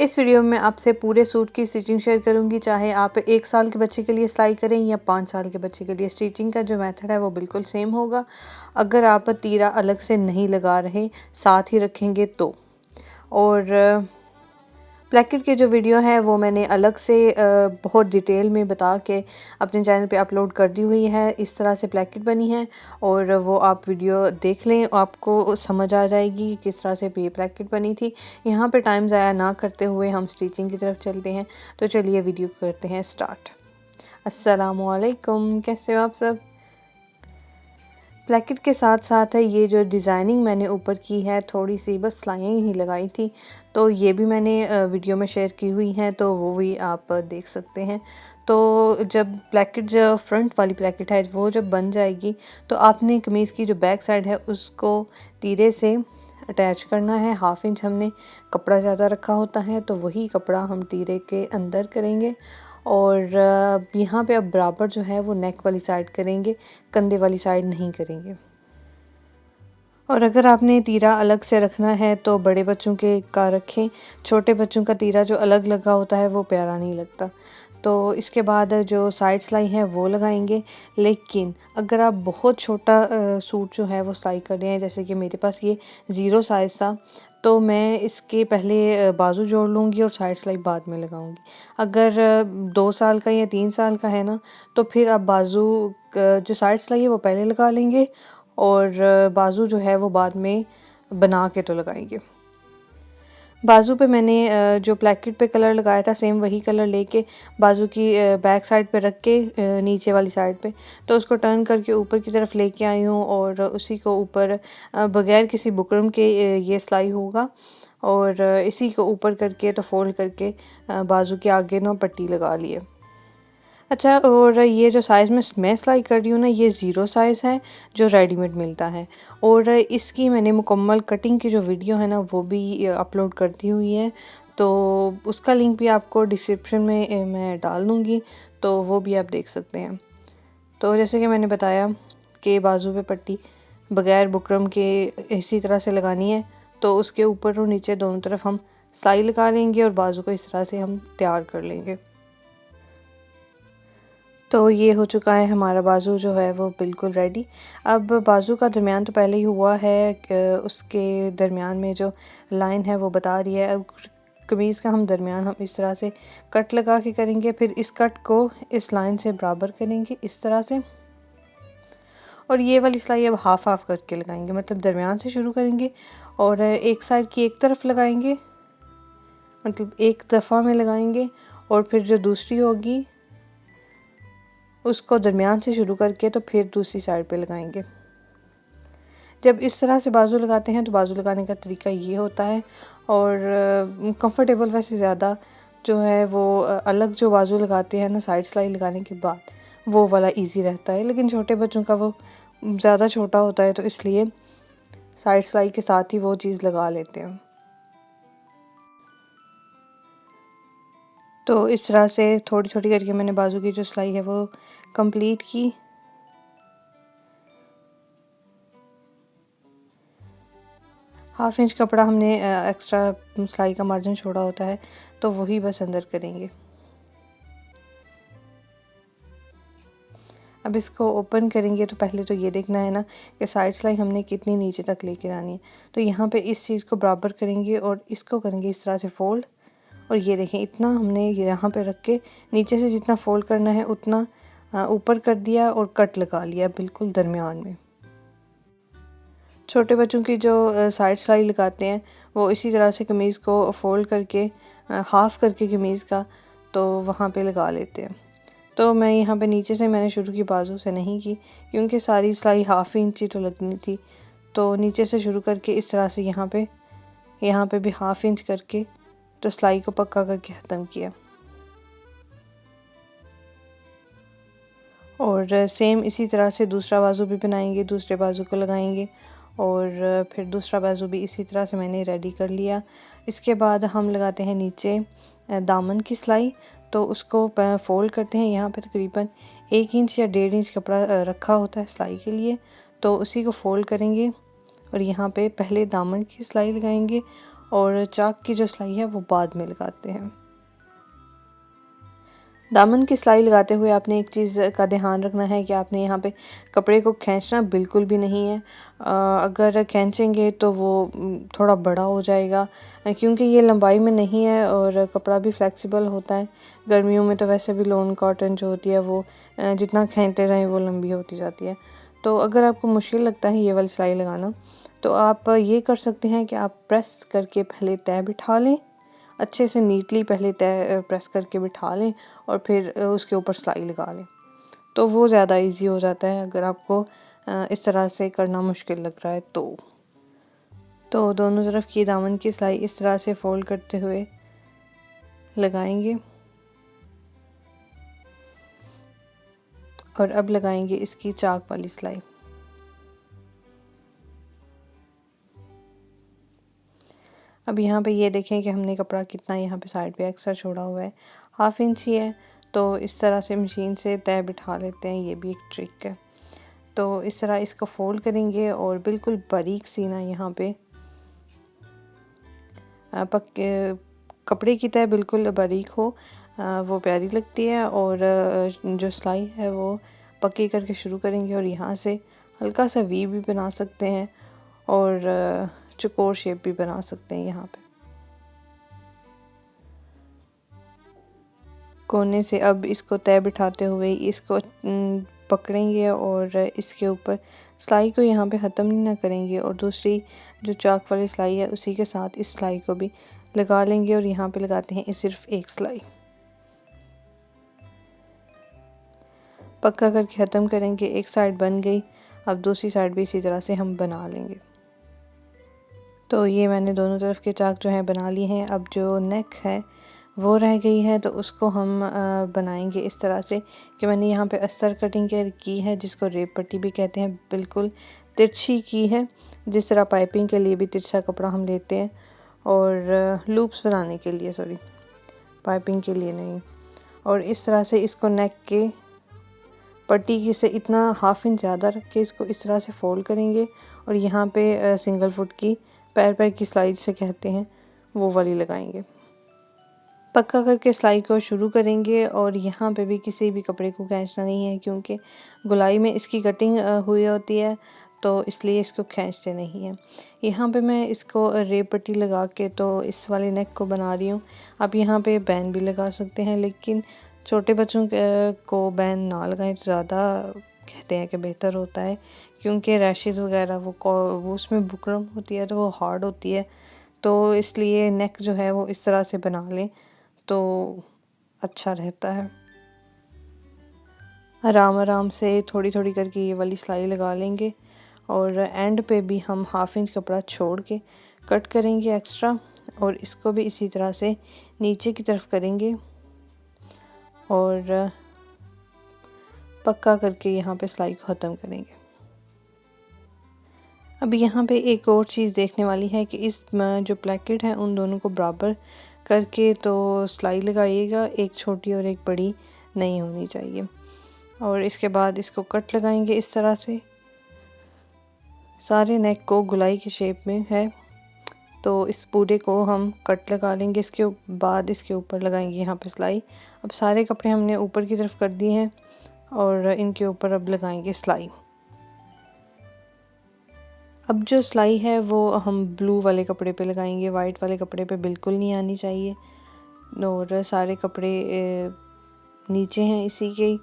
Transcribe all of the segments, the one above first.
इस वीडियो में आपसे पूरे सूट की स्टिचिंग शेयर करूंगी। चाहे आप 1 साल के बच्चे के लिए सिलाई करें या 5 साल के बच्चे के लिए, स्टिचिंग का जो मेथड है वो बिल्कुल सेम होगा। अगर आप तीरा अलग से नहीं लगा रहे, साथ ही रखेंगे तो। और प्लेकेट की जो वीडियो है वो मैंने अलग से बहुत डिटेल में बता के अपने चैनल पे अपलोड कर दी हुई है। इस तरह से प्लेकेट बनी है और वो आप वीडियो देख लें, आपको समझ आ जाएगी किस तरह से ये प्लेकेट बनी थी। यहाँ पे टाइम ज़ाया ना करते हुए हम स्टिचिंग की तरफ चलते हैं। तो चलिए वीडियो करते हैं स्टार्ट। अस्सलामुअलैकुम, कैसे हो आप सब। प्लेकेट के साथ साथ है ये जो डिज़ाइनिंग मैंने ऊपर की है, थोड़ी सी बस सिलाइयाँ ही लगाई थी, तो ये भी मैंने वीडियो में शेयर की हुई हैं, तो वो भी आप देख सकते हैं। तो जब प्लेकेट, जो फ्रंट वाली प्लेकेट है, वो जब बन जाएगी तो आपने कमीज़ की जो बैक साइड है उसको तीरे से अटैच करना है। 1/2 इंच हमने कपड़ा ज़्यादा रखा होता है, तो वही कपड़ा हम तीरे के अंदर करेंगे। और यहाँ पे अब बराबर जो है वो नेक वाली साइड करेंगे, कंधे वाली साइड नहीं करेंगे। और अगर आपने तीरा अलग से रखना है तो बड़े बच्चों के का रखें, छोटे बच्चों का तीरा जो अलग लगा होता है वो प्यारा नहीं लगता। तो इसके बाद जो साइड सिलाई है वो लगाएंगे। लेकिन अगर आप बहुत छोटा सूट जो है वो सिलाई कर रहे हैं, जैसे कि मेरे पास ये 0 साइज़ था, तो मैं इसके पहले बाजू जोड़ लूँगी और साइड सिलाई बाद में लगाऊँगी। अगर 2 साल का या 3 साल का है ना, तो फिर आप बाजू जो साइड सिलाई है वो पहले लगा लेंगे और बाजू जो है वो बाद में बना के तो लगाएंगे। बाजू पे मैंने जो प्लेकेट पे कलर लगाया था सेम वही कलर लेके बाजू की बैक साइड पे रख के नीचे वाली साइड पे, तो उसको टर्न करके ऊपर की तरफ लेके आई हूँ और उसी को ऊपर बगैर किसी बुकरम के ये सिलाई होगा। और इसी को ऊपर करके तो फोल्ड करके बाजू के आगे ना पट्टी लगा ली है। अच्छा, और ये जो साइज़ मैं सिलाई कर रही हूँ ना, ये 0 साइज़ है जो रेडीमेड मिलता है। और इसकी मैंने मुकम्मल कटिंग की जो वीडियो है ना वो भी अपलोड कर दी हुई है, तो उसका लिंक भी आपको डिस्क्रिप्शन में मैं डाल दूँगी, तो वो भी आप देख सकते हैं। तो जैसे कि मैंने बताया कि बाजू पे पट्टी बग़ैर बुकरम के इसी तरह से लगानी है, तो उसके ऊपर और नीचे दोनों तरफ हम सिलाई लगा लेंगे और बाजू को इस तरह से हम तैयार कर लेंगे। तो ये हो चुका है हमारा बाजू जो है वो बिल्कुल रेडी। अब बाजू का दरमियान तो पहले ही हुआ है, उसके दरमियान में जो लाइन है वो बता रही है। अब कमीज़ का हम दरमियान हम इस तरह से कट लगा के करेंगे, फिर इस कट को इस लाइन से बराबर करेंगे इस तरह से। और ये वाली सिलाई अब हाफ़ हाफ़ करके लगाएंगे, मतलब दरमियान से शुरू करेंगे और एक साइड की एक तरफ लगाएंगे, मतलब एक दफ़ा में लगाएंगे, और फिर जो दूसरी होगी उसको दरमियान से शुरू करके तो फिर दूसरी साइड पे लगाएंगे। जब इस तरह से बाजू लगाते हैं तो बाजू लगाने का तरीका ये होता है। और कंफर्टेबल वैसे ज़्यादा जो है वो अलग जो बाजू लगाते हैं ना साइड सिलाई लगाने के बाद, वो वाला इजी रहता है। लेकिन छोटे बच्चों का वो ज़्यादा छोटा होता है, तो इसलिए साइड सिलाई के साथ ही वो चीज़ लगा लेते हैं। तो इस तरह से थोड़ी थोड़ी करके मैंने बाजू की जो सिलाई है वो कंप्लीट की। 1/2 इंच कपड़ा हमने एक्स्ट्रा सिलाई का मार्जिन छोड़ा होता है, तो वही बस अंदर करेंगे। अब इसको ओपन करेंगे तो पहले तो ये देखना है ना कि साइड सिलाई हमने कितनी नीचे तक लेकर आनी है। तो यहाँ पे इस चीज़ को बराबर करेंगे और इसको करेंगे इस तरह से फ़ोल्ड। और ये देखें, इतना हमने यहाँ पे रख के नीचे से जितना फ़ोल्ड करना है उतना ऊपर कर दिया और कट लगा लिया बिल्कुल दरमियान में। छोटे बच्चों की जो साइड सिलाई लगाते हैं वो इसी तरह से कमीज़ को फ़ोल्ड करके हाफ़ करके कमीज़ का तो वहाँ पे लगा लेते हैं। तो मैं यहाँ पे नीचे से मैंने शुरू की, बाजू से नहीं की, क्योंकि सारी सिलाई 1/2 इंच ही तो लगनी थी। तो नीचे से शुरू करके इस तरह से यहाँ पे भी 1/2 इंच करके तो सिलाई को पक्का करके ख़त्म किया। और सेम इसी तरह से दूसरा बाजू भी बनाएंगे, दूसरे बाजू को लगाएंगे और फिर दूसरा बाजू भी इसी तरह से मैंने रेडी कर लिया। इसके बाद हम लगाते हैं नीचे दामन की सिलाई, तो उसको फ़ोल्ड करते हैं। यहाँ पे तकरीबन 1 इंच या 1.5 इंच कपड़ा रखा होता है सिलाई के लिए, तो उसी को फ़ोल्ड करेंगे और यहाँ पे पहले दामन की सिलाई लगाएंगे और चाक की जो सिलाई है वो बाद में लगाते हैं। दामन की सिलाई लगाते हुए आपने एक चीज़ का ध्यान रखना है कि आपने यहाँ पे कपड़े को खींचना बिल्कुल भी नहीं है। अगर खींचेंगे तो वो थोड़ा बड़ा हो जाएगा, क्योंकि ये लंबाई में नहीं है और कपड़ा भी फ्लेक्सिबल होता है। गर्मियों में तो वैसे भी लॉन कॉटन जो होती है वो जितना खींचते रहें वो लंबी होती जाती है। तो अगर आपको मुश्किल लगता है ये वाली सिलाई लगाना, तो आप ये कर सकते हैं कि आप प्रेस करके पहले तय बिठा लें, अच्छे से नीटली पहले तय प्रेस करके बिठा लें और फिर उसके ऊपर सिलाई लगा लें, तो वो ज़्यादा इजी हो जाता है अगर आपको इस तरह से करना मुश्किल लग रहा है तो दोनों तरफ की दामन की सिलाई इस तरह से फोल्ड करते हुए लगाएंगे और अब लगाएंगे इसकी चाक वाली सिलाई। अब यहाँ पे ये देखें कि हमने कपड़ा कितना यहाँ पे साइड पे एक्स्ट्रा छोड़ा हुआ है, 1/2 इंच ही है। तो इस तरह से मशीन से तय बिठा लेते हैं, ये भी एक ट्रिक है। तो इस तरह इसको फोल्ड करेंगे और बिल्कुल बारीक सीना यहाँ पे कपड़े की तय बिल्कुल बारीक हो, वो प्यारी लगती है। और जो सिलाई है वो पक्की करके शुरू करेंगे और यहाँ से हल्का सा वी भी बना सकते हैं और चौकोर शेप भी बना सकते हैं। यहाँ पे कोने से अब इसको तय बिठाते हुए इसको पकड़ेंगे और इसके ऊपर सिलाई को यहाँ पे ख़त्म नहीं ना करेंगे और दूसरी जो चाक वाली सिलाई है उसी के साथ इस सिलाई को भी लगा लेंगे और यहाँ पे लगाते हैं सिर्फ एक सिलाई, पक्का करके ख़त्म करेंगे। एक साइड बन गई, अब दूसरी साइड भी इसी तरह से हम बना लेंगे। तो ये मैंने दोनों तरफ के चाक जो हैं बना लिए हैं। अब जो नेक है वो रह गई है, तो उसको हम बनाएंगे इस तरह से कि मैंने यहाँ पे अस्तर कटिंग की है, जिसको रेप पट्टी भी कहते हैं, बिल्कुल तिरछी की है, जिस तरह पाइपिंग के लिए भी तिरछा कपड़ा हम लेते हैं और लूप्स बनाने के लिए, सॉरी पाइपिंग के लिए नहीं। और इस तरह से इसको नेक के पट्टी की से इतना 1/2 इंच ज़्यादा रख के इसको इस तरह से फोल्ड करेंगे और यहाँ पे सिंगल फुट की पैर की सिलाई जिसे कहते हैं वो वाली लगाएंगे। पक्का करके सिलाई को शुरू करेंगे और यहाँ पे भी किसी भी कपड़े को खींचना नहीं है, क्योंकि गुलाई में इसकी कटिंग हुई होती है, तो इसलिए इसको खींचते नहीं हैं। यहाँ पे मैं इसको रेप पट्टी लगा के तो इस वाले नेक को बना रही हूँ। आप यहाँ पे बैन भी लगा सकते हैं, लेकिन छोटे बच्चों को बैन ना लगाएं तो ज़्यादा कहते हैं कि बेहतर होता है, क्योंकि रैशेस वगैरह वो उसमें बुकरम होती है तो वो हार्ड होती है। तो इसलिए नेक जो है वो इस तरह से बना लें तो अच्छा रहता है। आराम आराम से थोड़ी थोड़ी करके ये वाली सिलाई लगा लेंगे और एंड पे भी हम 1/2 इंच कपड़ा छोड़ के कट करेंगे एक्स्ट्रा और इसको भी इसी तरह से नीचे की तरफ करेंगे और पक्का करके यहाँ पे सिलाई को ख़त्म करेंगे। अब यहाँ पे एक और चीज़ देखने वाली है कि इस जो प्लेकेट है उन दोनों को बराबर करके तो सिलाई लगाइएगा, एक छोटी और एक बड़ी नहीं होनी चाहिए। और इसके बाद इसको कट लगाएंगे इस तरह से, सारे नेक को गुलाई की शेप में है, तो इस पूरे को हम कट लगा लेंगे। इसके बाद इसके ऊपर लगाएंगे यहाँ पे सिलाई। अब सारे कपड़े हमने ऊपर की तरफ कर दिए हैं और इनके ऊपर अब लगाएंगे सिलाई। अब जो सिलाई है वो हम ब्लू वाले कपड़े पे लगाएंगे, वाइट वाले कपड़े पे बिल्कुल नहीं आनी चाहिए। और सारे कपड़े नीचे हैं इसी के,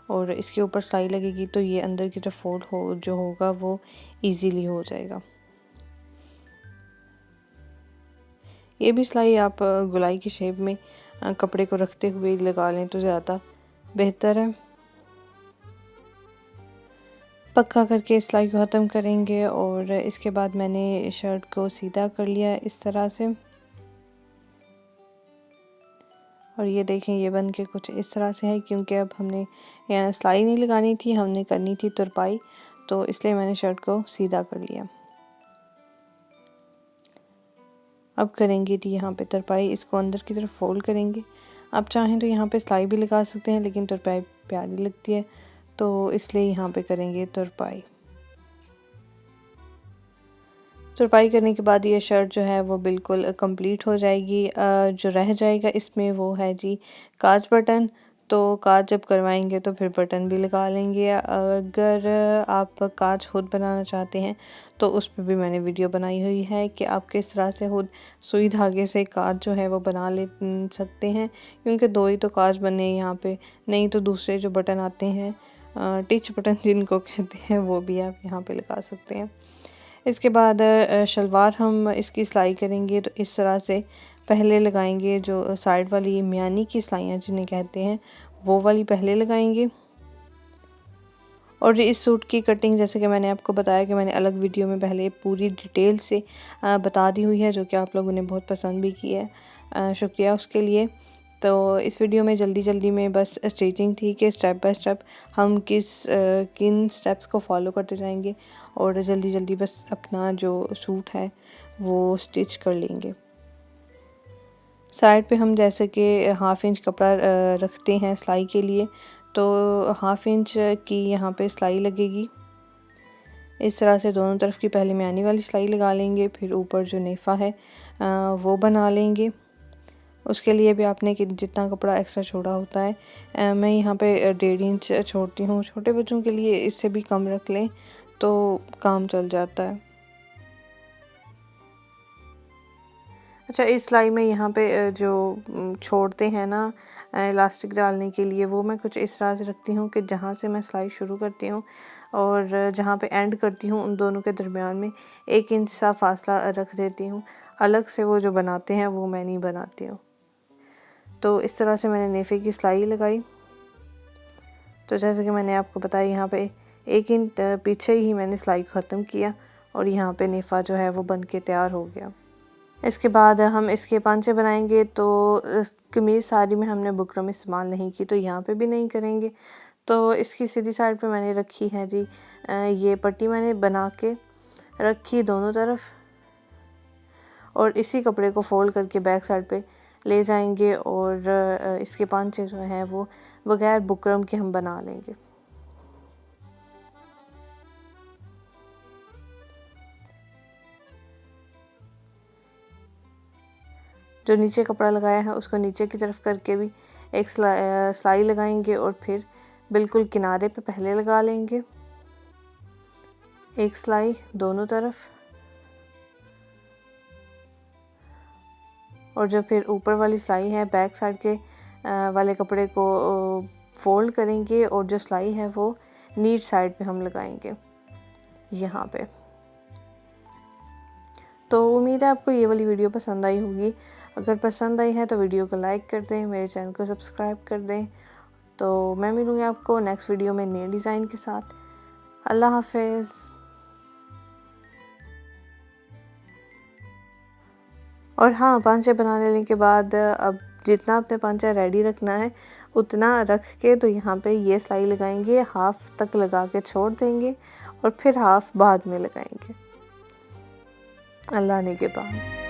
और इसके ऊपर सिलाई लगेगी तो ये अंदर की तरफ फोल्ड जो होगा वो इजीली हो जाएगा। ये भी सिलाई आप गुलाई की शेप में कपड़े को रखते हुए लगा लें तो ज़्यादा बेहतर है। पक्का करके सिलाई को ख़त्म करेंगे और इसके बाद मैंने शर्ट को सीधा कर लिया इस तरह से, और ये देखें ये बन के कुछ इस तरह से है, क्योंकि अब हमने यहाँ सिलाई नहीं लगानी थी, हमने करनी थी तुरपाई, तो इसलिए मैंने शर्ट को सीधा कर लिया। अब करेंगे थी यहाँ पे तुरपाई, इसको अंदर की तरफ फोल्ड करेंगे। आप चाहें तो यहाँ पे सिलाई भी लगा सकते हैं, लेकिन तुरपाई प्यारी लगती है तो इसलिए यहाँ पे करेंगे तुरपाई। तुरपाई करने के बाद ये शर्ट जो है वो बिल्कुल कंप्लीट हो जाएगी। जो रह जाएगा इसमें वो है जी काज बटन। तो काज जब करवाएंगे तो फिर बटन भी लगा लेंगे। अगर आप काज खुद बनाना चाहते हैं तो उस पर भी मैंने वीडियो बनाई हुई है कि आप किस तरह से खुद सुई धागे से काज जो है वो बना ले सकते हैं, क्योंकि दो ही तो काज बने हैं यहाँ पे। नहीं तो दूसरे जो बटन आते हैं टिच बटन जिनको कहते हैं वो भी आप यहाँ पे लगा सकते हैं। इसके बाद शलवार हम इसकी सिलाई करेंगे तो इस तरह से पहले लगाएंगे। जो साइड वाली मियानी की सिलाइयाँ जिन्हें कहते हैं वो वाली पहले लगाएंगे। और इस सूट की कटिंग जैसे कि मैंने आपको बताया कि मैंने अलग वीडियो में पहले पूरी डिटेल से बता दी हुई है, जो कि आप लोगों ने बहुत पसंद भी की है। शुक्रिया उसके लिए। तो इस वीडियो में जल्दी में बस स्टिचिंग थी कि स्टेप बाय स्टेप हम किन स्टेप्स को फॉलो करते जाएंगे और जल्दी बस अपना जो सूट है वो स्टिच कर लेंगे। साइड पे हम जैसे कि हाफ़ इंच कपड़ा रखते हैं सिलाई के लिए, तो हाफ़ इंच की यहाँ पे सिलाई लगेगी। इस तरह से दोनों तरफ की पहले मियानी वाली सिलाई लगा लेंगे, फिर ऊपर जो नेफ़ा है वो बना लेंगे। उसके लिए भी आपने कि जितना कपड़ा एक्स्ट्रा छोड़ा होता है, मैं यहाँ पे 1.5 इंच छोड़ती हूँ। छोटे बच्चों के लिए इससे भी कम रख लें तो काम चल जाता है। अच्छा, इस सिलाई में यहाँ पे जो छोड़ते हैं ना इलास्टिक डालने के लिए, वो मैं कुछ इस तरह से रखती हूँ कि जहाँ से मैं सिलाई शुरू करती हूँ और जहाँ पे एंड करती हूँ उन दोनों के दरमियान में 1 इंच सा फासला रख देती हूँ। अलग से वो जो बनाते हैं वो मैं नहीं बनाती हूँ। तो इस तरह से मैंने नेफ़े की सिलाई लगाई। तो जैसे कि मैंने आपको बताया यहाँ पे 1 इंच पीछे ही मैंने सिलाई ख़त्म किया और यहाँ पे नेफ़ा जो है वो बन के तैयार हो गया। इसके बाद हम इसके पांचे बनाएंगे। तो कमीज़ साड़ी में हमने बुकरम इस्तेमाल नहीं की, तो यहाँ पे भी नहीं करेंगे। तो इसकी सीधी साइड पे मैंने रखी है जी ये पट्टी मैंने बना के रखी दोनों तरफ, और इसी कपड़े को फोल्ड करके बैक साइड पे ले जाएंगे और इसके पांचे जो हैं वो बगैर बुकरम के हम बना लेंगे। जो नीचे कपड़ा लगाया है उसको नीचे की तरफ करके भी एक सिलाई लगाएंगे और फिर बिल्कुल किनारे पे पहले लगा लेंगे एक सिलाई दोनों तरफ, और जो फिर ऊपर वाली सिलाई है बैक साइड के वाले कपड़े को फोल्ड करेंगे और जो सिलाई है वो नीच साइड पे हम लगाएंगे यहाँ पे। तो उम्मीद है आपको ये वाली वीडियो पसंद आई होगी। अगर पसंद आई है तो वीडियो को लाइक कर दें, मेरे चैनल को सब्सक्राइब कर दें। तो मैं मिलूँगी आपको नेक्स्ट वीडियो में नए डिज़ाइन के साथ। अल्लाह हाफिज़। और हाँ, पांचे बना लेने के बाद अब जितना आपने पांचा रेडी रखना है उतना रख के तो यहाँ पे ये सिलाई लगाएंगे, हाफ तक लगा के छोड़ देंगे और फिर हाफ बाद में लगाएंगे। अल्लाह ने के बाद